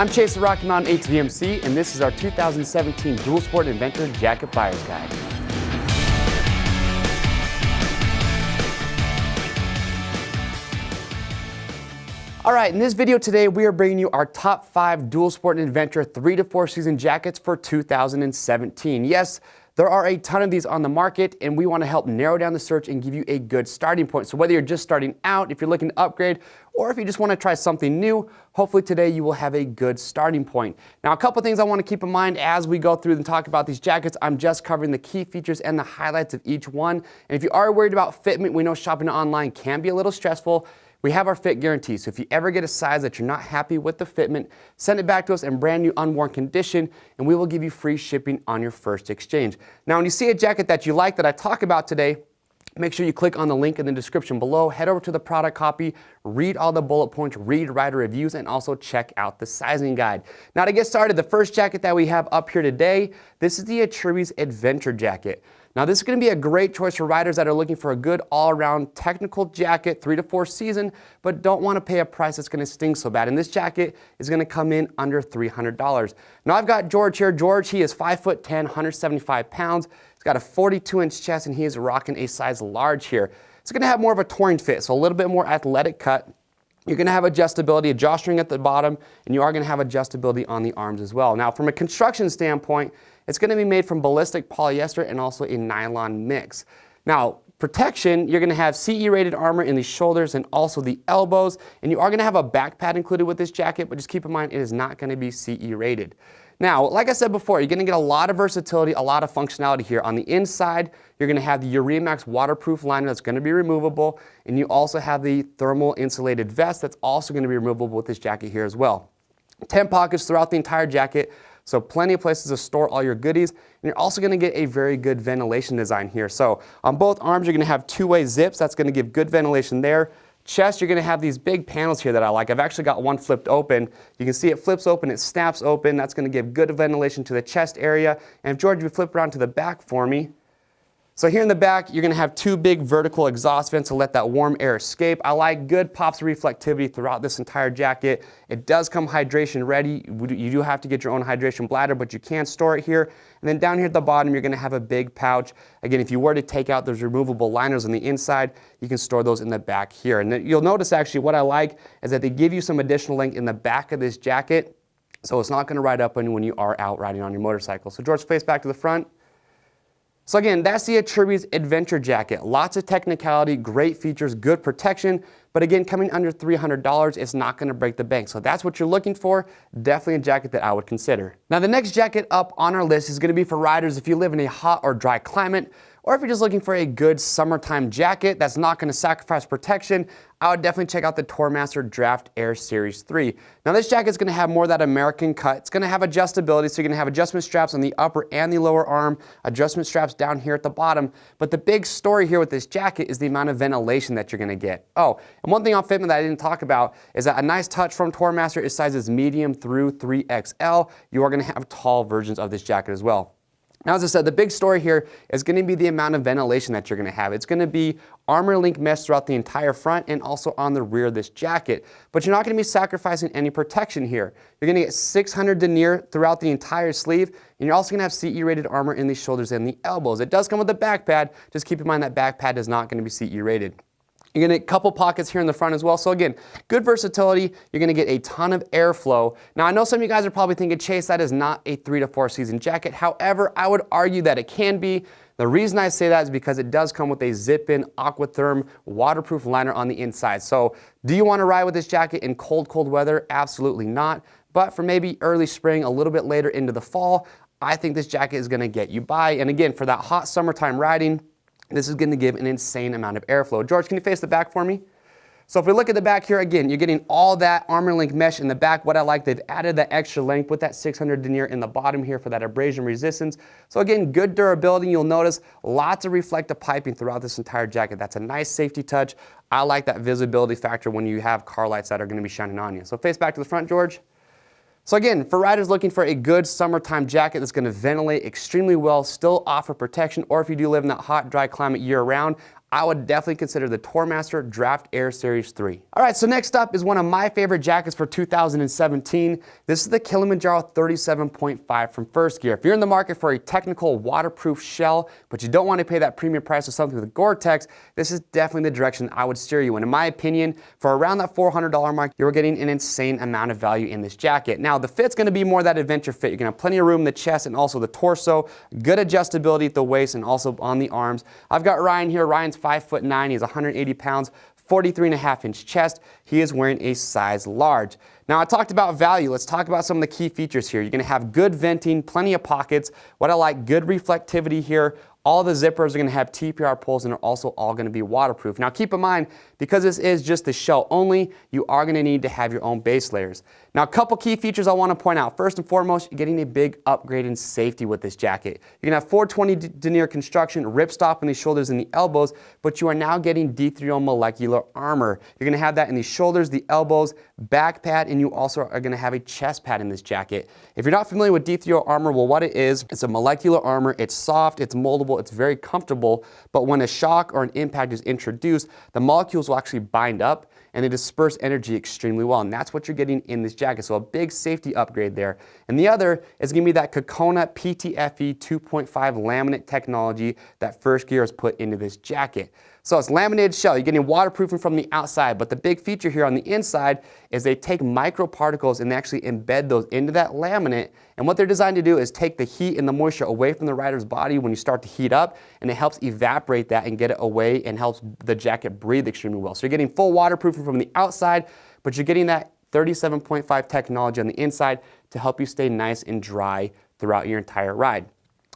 I'm Chase the Rocky Mountain ATVMC, and this is our 2017 Dual Sport Adventure Jacket Buyer's Guide. All right, in this video today, we are bringing you our top 5 Dual Sport and Adventure 3 to 4 season jackets for 2017. Yes, there are a ton of these on the market, and we want to help narrow down the search and give you a good starting point. So whether you're just starting out, if you're looking to upgrade, or if you just want to try something new, hopefully today you will have a good starting point. Now, a couple things I want to keep in mind as we go through and talk about these jackets. I'm just covering the key features and the highlights of each one. And if you are worried about fitment, we know shopping online can be a little stressful. We have our fit guarantee, so if you ever get a size that you're not happy with the fitment, send it back to us in brand new unworn condition, and we will give you free shipping on your first exchange. Now, when you see a jacket that you like that I talk about today, make sure you click on the link in the description below, head over to the product copy, read all the bullet points, read rider reviews, and also check out the sizing guide. Now, to get started, the first jacket that we have up here today, this is the Latitude Adventure Jacket. Now, this is going to be a great choice for riders that are looking for a good all-around technical jacket, 3 to 4 season, but don't want to pay a price that's going to sting so bad. And this jacket is going to come in under $300. Now, I've got George here. George, he is 5'10", 175 pounds. He's got a 42-inch chest, and he is rocking a size large here. It's going to have more of a touring fit, so a little bit more athletic cut. You're going to have adjustability, a drawstring at the bottom, and you are going to have adjustability on the arms as well. Now, from a construction standpoint, it's going to be made from ballistic polyester and also a nylon mix. Now, protection, you're going to have CE rated armor in the shoulders and also the elbows, and you are going to have a back pad included with this jacket, but just keep in mind it is not going to be CE rated. Now, like I said before, you're going to get a lot of versatility, a lot of functionality here. On the inside, you're going to have the UreaMax waterproof liner that's going to be removable, and you also have the thermal insulated vest that's also going to be removable with this jacket here as well. 10 pockets throughout the entire jacket, so plenty of places to store all your goodies, and you're also going to get a very good ventilation design here. So on both arms, you're going to have two-way zips. That's going to give good ventilation there. Chest, you're going to have these big panels here that I like. I've actually got one flipped open. You can see it flips open, it snaps open. That's going to give good ventilation to the chest area. And if George, you flip around to the back for me. So here in the back, you're going to have 2 big vertical exhaust vents to let that warm air escape. I like good pops of reflectivity throughout this entire jacket. It does come hydration ready. You do have to get your own hydration bladder, but you can store it here. And then down here at the bottom, you're going to have a big pouch. Again, if you were to take out those removable liners on the inside, you can store those in the back here. And you'll notice actually what I like is that they give you some additional length in the back of this jacket, so it's not going to ride up on you when you are out riding on your motorcycle. So George, face back to the front. So again, that's the Latitude Adventure Jacket. Lots of technicality, great features, good protection, but again, coming under $300, it's not going to break the bank. So that's what you're looking for. Definitely a jacket that I would consider. Now, the next jacket up on our list is going to be for riders if you live in a hot or dry climate, or if you're just looking for a good summertime jacket that's not going to sacrifice protection. I would definitely check out the Tourmaster Draft Air Series 3. Now, this jacket's going to have more of that American cut. It's going to have adjustability, so you're going to have adjustment straps on the upper and the lower arm, adjustment straps down here at the bottom. But the big story here with this jacket is the amount of ventilation that you're going to get. Oh, and one thing on fitment that I didn't talk about is that a nice touch from Tourmaster is sizes medium through 3XL. You are going to have tall versions of this jacket as well. Now, as I said, the big story here is going to be the amount of ventilation that you're going to have. It's going to be armor link mesh throughout the entire front and also on the rear of this jacket. But you're not going to be sacrificing any protection here. You're going to get 600 denier throughout the entire sleeve, and you're also going to have CE rated armor in the shoulders and the elbows. It does come with a back pad. Just keep in mind that back pad is not going to be CE rated. You're going to get a couple pockets here in the front as well. So again, good versatility. You're going to get a ton of airflow. Now, I know some of you guys are probably thinking, Chase, that is not a 3 to 4 season jacket. However, I would argue that it can be. The reason I say that is because it does come with a zip-in Aquatherm waterproof liner on the inside. So do you want to ride with this jacket in cold, cold weather? Absolutely not. But for maybe early spring, a little bit later into the fall, I think this jacket is going to get you by. And again, for that hot summertime riding, this is going to give an insane amount of airflow. George, can you face the back for me? So if we look at the back here, again, you're getting all that armor link mesh in the back. What I like, they've added that extra length with that 600 denier in the bottom here for that abrasion resistance. So again, good durability. You'll notice lots of reflective piping throughout this entire jacket. That's a nice safety touch. I like that visibility factor when you have car lights that are going to be shining on you. So face back to the front, George. So again, for riders looking for a good summertime jacket that's going to ventilate extremely well, still offer protection, or if you do live in that hot, dry climate year-round, I would definitely consider the Tourmaster Draft Air Series 3. All right, so next up is one of my favorite jackets for 2017. This is the Kilimanjaro 37.5 from First Gear. If you're in the market for a technical waterproof shell, but you don't want to pay that premium price of something with Gore-Tex, this is definitely the direction I would steer you in. In my opinion, for around that $400 mark, you're getting an insane amount of value in this jacket. Now, the fit's going to be more that adventure fit. You're going to have plenty of room in the chest and also the torso, good adjustability at the waist and also on the arms. I've got Ryan here. Ryan's 5'9". He's 180 pounds, 43.5-inch chest. He is wearing a size large. Now, I talked about value. Let's talk about some of the key features here. You're going to have good venting, plenty of pockets. What I like, good reflectivity here. All the zippers are going to have TPR pulls and are also all going to be waterproof. Now keep in mind, because this is just the shell only, you are going to need to have your own base layers. Now a couple key features I want to point out. First and foremost, you're getting a big upgrade in safety with this jacket. You're going to have 420 denier construction, ripstop in the shoulders and the elbows, but you are now getting D3O molecular armor. You're going to have that in the shoulders, the elbows, back pad, and you also are going to have a chest pad in this jacket. If you're not familiar with D3O armor, well, what it is, it's a molecular armor. It's soft, it's moldable, it's very comfortable, but when a shock or an impact is introduced, the molecules will actually bind up and they disperse energy extremely well, and that's what you're getting in this jacket, so a big safety upgrade there. And the other is going to be that Kokona PTFE 2.5 laminate technology that First Gear has put into this jacket. So it's laminated shell. You're getting waterproofing from the outside, but the big feature here on the inside is they take microparticles and they actually embed those into that laminate. And what they're designed to do is take the heat and the moisture away from the rider's body when you start to heat up, and it helps evaporate that and get it away and helps the jacket breathe extremely well. So you're getting full waterproofing from the outside, but you're getting that 37.5 technology on the inside to help you stay nice and dry throughout your entire ride.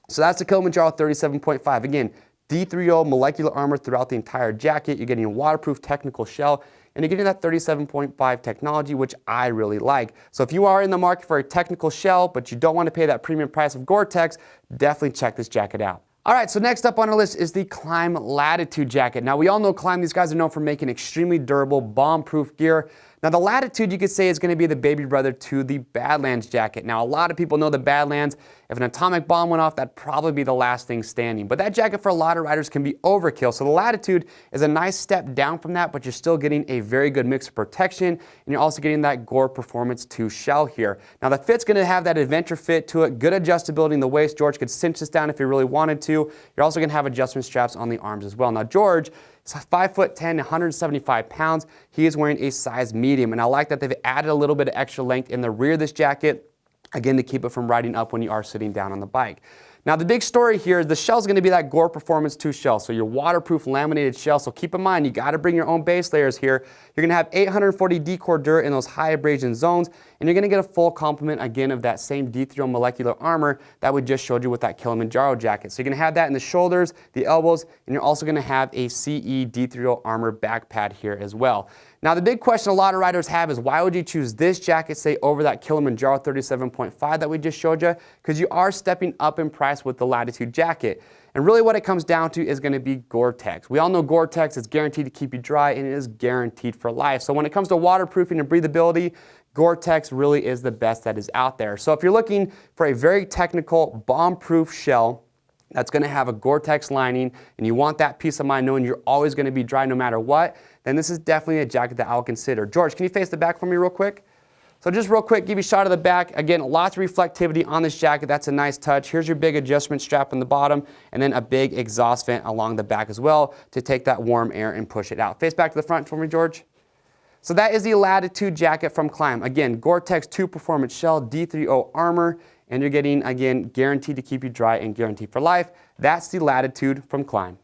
So that's the Kilimanjaro 37.5. Again, D3O molecular armor throughout the entire jacket. You're getting a waterproof technical shell, and you're getting that 37.5 technology, which I really like. So if you are in the market for a technical shell, but you don't want to pay that premium price of Gore-Tex, definitely check this jacket out. All right, so next up on our list is the Klim Latitude jacket. Now, we all know Klim, these guys are known for making extremely durable, bomb-proof gear. Now, the Latitude, you could say, is going to be the baby brother to the Badlands jacket. Now, a lot of people know the Badlands. If an atomic bomb went off, that'd probably be the last thing standing. But that jacket for a lot of riders can be overkill. So the Latitude is a nice step down from that, but you're still getting a very good mix of protection, and you're also getting that Gore Performance 2 shell here. Now, the fit's going to have that adventure fit to it, good adjustability in the waist. George could cinch this down if he really wanted to. You're also going to have adjustment straps on the arms as well. Now, George, he's 5'10", 175 pounds. He is wearing a size medium, and I like that they've added a little bit of extra length in the rear of this jacket, again, to keep it from riding up when you are sitting down on the bike. Now, the big story here is the shell is going to be that Gore Performance 2 shell, so your waterproof laminated shell. So keep in mind, you got to bring your own base layers here. You're going to have 840 D-core dirt in those high abrasion zones, and you're going to get a full complement, again, of that same D3O molecular armor that we just showed you with that Kilimanjaro jacket. So you're going to have that in the shoulders, the elbows, and you're also going to have a CE D3O armor back pad here as well. Now, the big question a lot of riders have is, why would you choose this jacket, say, over that Kilimanjaro 37.5 that we just showed you? Because you are stepping up in price with the Latitude jacket. And really what it comes down to is going to be Gore-Tex. We all know Gore-Tex is guaranteed to keep you dry, and it is guaranteed for life. So when it comes to waterproofing and breathability, Gore-Tex really is the best that is out there. So if you're looking for a very technical, bomb-proof shell that's going to have a Gore-Tex lining, and you want that peace of mind knowing you're always going to be dry no matter what, then this is definitely a jacket that I'll consider. George, can you face the back for me real quick? So just real quick, give you a shot of the back. Again, lots of reflectivity on this jacket. That's a nice touch. Here's your big adjustment strap on the bottom, and then a big exhaust vent along the back as well to take that warm air and push it out. Face back to the front for me, George. So that is the Latitude jacket from Klim. Again, Gore-Tex 2 Performance Shell, D3O armor, and you're getting, again, guaranteed to keep you dry and guaranteed for life. That's the Latitude from Klim.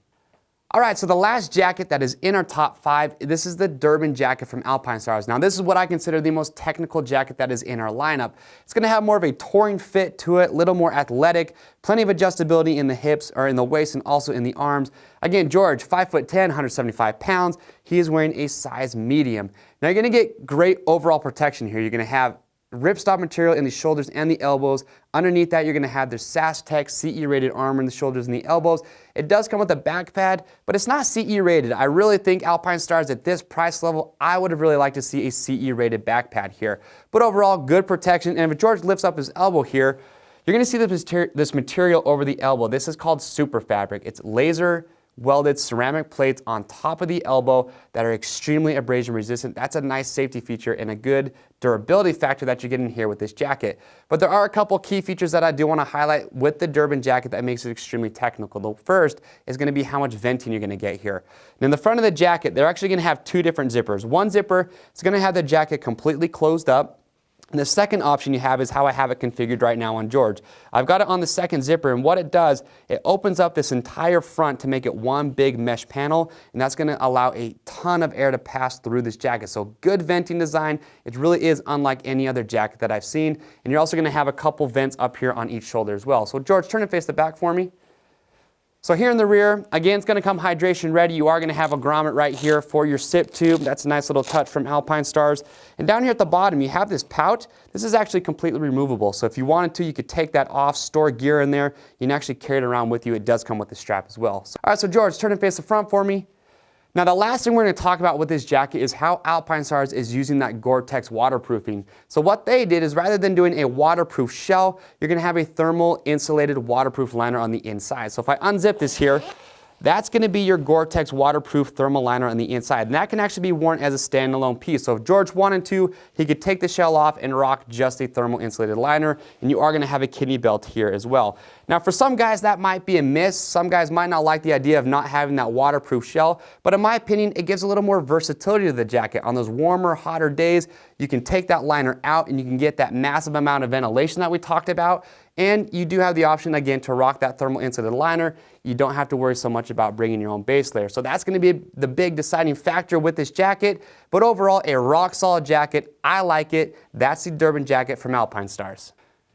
All right, so the last jacket that is in our top 5, this is the Durban jacket from Alpinestars. Now, this is what I consider the most technical jacket that is in our lineup. It's going to have more of a touring fit to it, a little more athletic, plenty of adjustability in the hips or in the waist and also in the arms. Again, George, 5'10", 175 pounds. He is wearing a size medium. Now, you're going to get great overall protection here. You're going to have ripstop material in the shoulders and the elbows. Underneath that, you're going to have their SAS Tech CE rated armor in the shoulders and the elbows. It does come with a back pad, but it's not CE rated. I really think Alpinestars at this price level, I would have really liked to see a CE rated back pad here. But overall, good protection. And if George lifts up his elbow here, you're going to see this material over the elbow. This is called super fabric. It's laser welded ceramic plates on top of the elbow that are extremely abrasion resistant. That's a nice safety feature and a good durability factor that you're getting here with this jacket. But there are a couple key features that I do want to highlight with the Durban jacket that makes it extremely technical. The first is going to be how much venting you're going to get here. And in the front of the jacket, they're actually going to have two different zippers. One zipper is going to have the jacket completely closed up. And the second option you have is how I have it configured right now on George. I've got it on the second zipper, and what it does, it opens up this entire front to make it one big mesh panel, and that's going to allow a ton of air to pass through this jacket. So good venting design. It really is unlike any other jacket that I've seen. And you're also going to have a couple vents up here on each shoulder as well. So George, turn and face the back for me. So here in the rear, again, it's going to come hydration ready. You are going to have a grommet right here for your sip tube. That's a nice little touch from Alpinestars. And down here at the bottom, you have this pouch. This is actually completely removable. So if you wanted to, you could take that off, store gear in there. You can actually carry it around with you. It does come with the strap as well. So, all right, so George, turn and face the front for me. Now, the last thing we're going to talk about with this jacket is how Alpinestars is using that Gore-Tex waterproofing. So what they did is rather than doing a waterproof shell, you're going to have a thermal insulated waterproof liner on the inside. So if I unzip this here, that's going to be your Gore-Tex waterproof thermal liner on the inside. And that can actually be worn as a standalone piece. So if George wanted to, he could take the shell off and rock just a thermal insulated liner. And you are going to have a kidney belt here as well. Now for some guys that might be a miss. Some guys might not like the idea of not having that waterproof shell. But in my opinion, it gives a little more versatility to the jacket. On those warmer, hotter days, you can take that liner out and you can get that massive amount of ventilation that we talked about. And you do have the option, again, to rock that thermal insulated liner. You don't have to worry so much about bringing your own base layer. So that's going to be the big deciding factor with this jacket. But overall, a rock solid jacket. I like it. That's the Durban jacket from Alpinestars.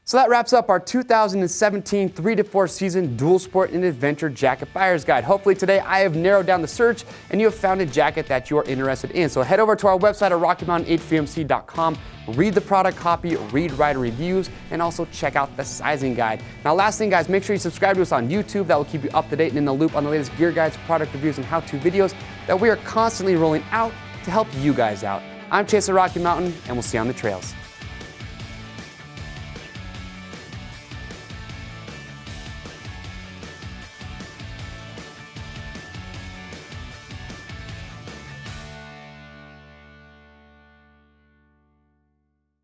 So that wraps up our 2017 3-4 season dual sport and adventure jacket buyer's guide. Hopefully today I have narrowed down the search and you have found a jacket that you are interested in. So head over to our website at RockyMountain-HVMC.com, read the product copy, read rider reviews, and also check out the sizing guide. Now last thing guys, make sure you subscribe to us on YouTube. That will keep you up to date and in the loop on the latest gear guides, product reviews, and how-to videos that we are constantly rolling out to help you guys out. I'm Chase at Rocky Mountain, and we'll see you on the trails.